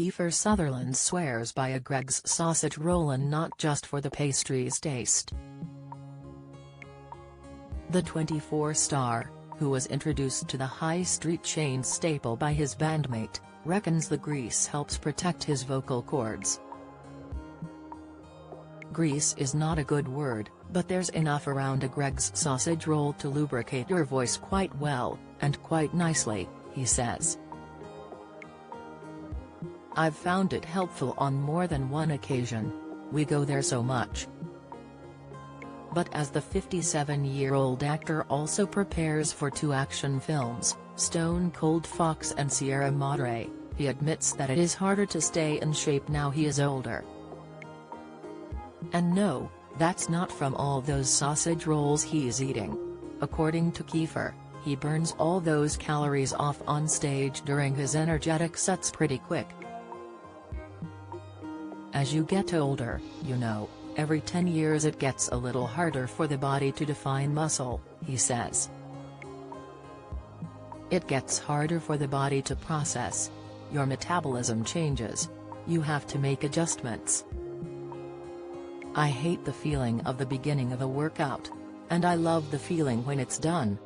Kiefer Sutherland swears by a Greggs sausage roll and not just for the pastry's taste. The 24 star, who was introduced to the high street chain staple by his bandmate, reckons the grease helps protect his vocal cords. Grease is not a good word, but there's enough around a Greggs sausage roll to lubricate your voice quite well, and quite nicely, he says. I've found it helpful on more than one occasion. We go there so much. But as the 57-year-old actor also prepares for 2 action films, Stone Cold Fox and Sierra Madre, he admits that it is harder to stay in shape now he is older. And no, that's not from all those sausage rolls he's eating. According to Kiefer, he burns all those calories off on stage during his energetic sets pretty quick. As you get older, you know, every 10 years it gets a little harder for the body to define muscle, he says. It gets harder for the body to process. Your metabolism changes. You have to make adjustments. I hate the feeling of the beginning of a workout. And I love the feeling when it's done.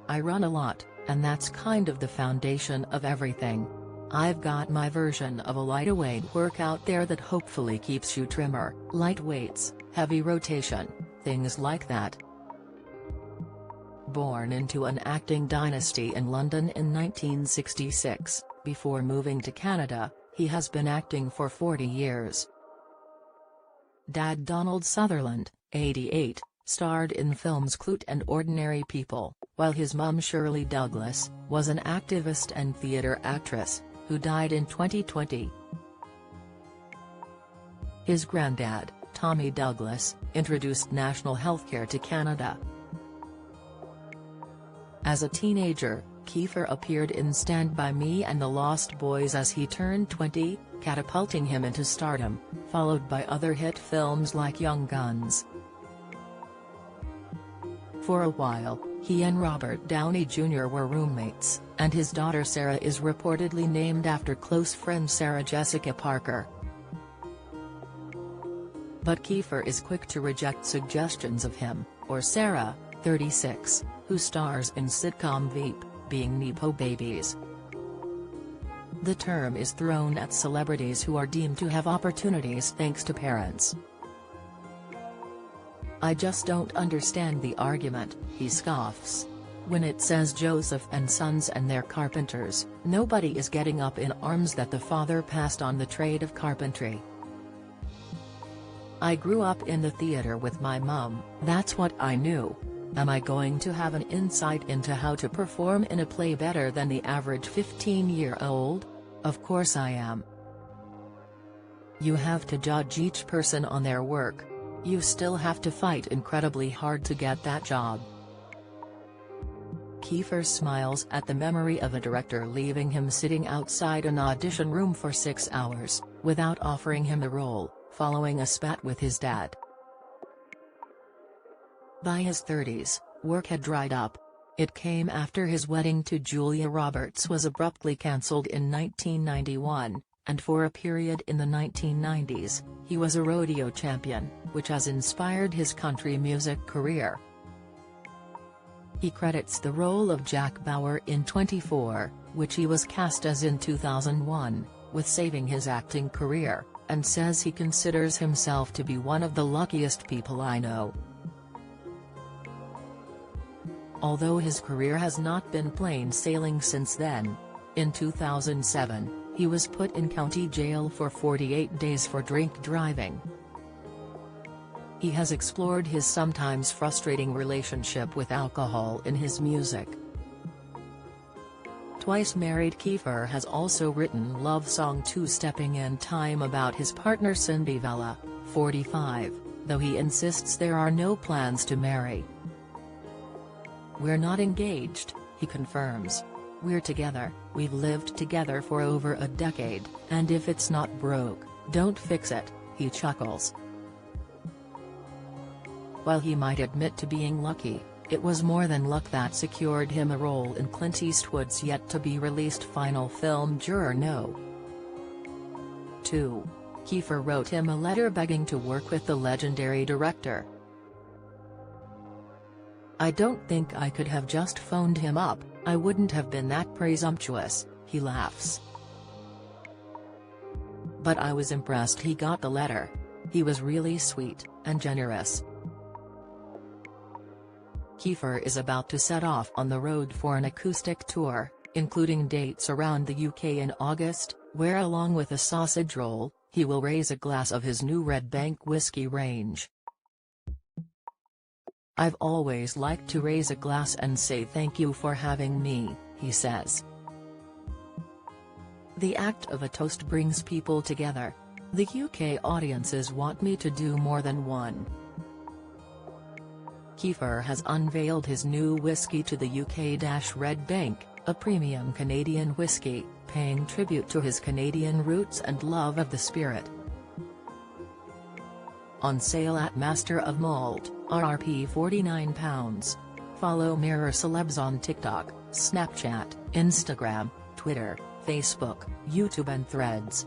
I run a lot, and that's kind of the foundation of everything. I've got my version of a lightweight workout there that hopefully keeps you trimmer, light weights, heavy rotation, things like that. Born into an acting dynasty in London in 1966, before moving to Canada, he has been acting for 40 years. Dad Donald Sutherland, 88, starred in films Clute and Ordinary People, while his mum Shirley Douglas, was an activist and theatre actress, who died in 2020. His granddad, Tommy Douglas, introduced national healthcare to Canada. As a teenager, Kiefer appeared in Stand By Me and The Lost Boys as he turned 20, catapulting him into stardom, followed by other hit films like Young Guns. For a while, he and Robert Downey Jr. were roommates, and his daughter Sarah is reportedly named after close friend Sarah Jessica Parker. But Kiefer is quick to reject suggestions of him, or Sarah, 36, who stars in sitcom Veep, being Nepo babies. The term is thrown at celebrities who are deemed to have opportunities thanks to parents. I just don't understand the argument, he scoffs. When it says Joseph and Sons and they're carpenters, nobody is getting up in arms that the father passed on the trade of carpentry. I grew up in the theater with my mum, that's what I knew. Am I going to have an insight into how to perform in a play better than the average 15-year-old? Of course I am. You have to judge each person on their work. You still have to fight incredibly hard to get that job. Kiefer smiles at the memory of a director leaving him sitting outside an audition room for 6 hours, without offering him the role, following a spat with his dad. By his 30s, work had dried up. It came after his wedding to Julia Roberts was abruptly cancelled in 1991, and for a period in the 1990s, he was a rodeo champion, which has inspired his country music career. He credits the role of Jack Bauer in 24, which he was cast as in 2001, with saving his acting career, and says he considers himself to be one of the luckiest people I know. Although his career has not been plain sailing since then. In 2007, he was put in county jail for 48 days for drink driving. He has explored his sometimes frustrating relationship with alcohol in his music. Twice married, Kiefer has also written love song Two Stepping in Time about his partner Cindy Vella, 45, though he insists there are no plans to marry. We're not engaged, he confirms. We're together, we've lived together for over a decade, and if it's not broke, don't fix it, he chuckles. While he might admit to being lucky, it was more than luck that secured him a role in Clint Eastwood's yet-to-be-released final film Juror No. 2. Kiefer wrote him a letter begging to work with the legendary director. "I don't think I could have just phoned him up, I wouldn't have been that presumptuous," he laughs. "But I was impressed he got the letter. He was really sweet and generous." Kiefer is about to set off on the road for an acoustic tour, including dates around the UK in August, where along with a sausage roll, he will raise a glass of his new Red Bank whiskey range. "I've always liked to raise a glass and say thank you for having me," he says. "The act of a toast brings people together. The UK audiences want me to do more than one." Kiefer has unveiled his new whiskey to the UK-Red Bank, a premium Canadian whiskey, paying tribute to his Canadian roots and love of the spirit. On sale at Master of Malt, RRP £49. Follow Mirror Celebs on TikTok, Snapchat, Instagram, Twitter, Facebook, YouTube and Threads.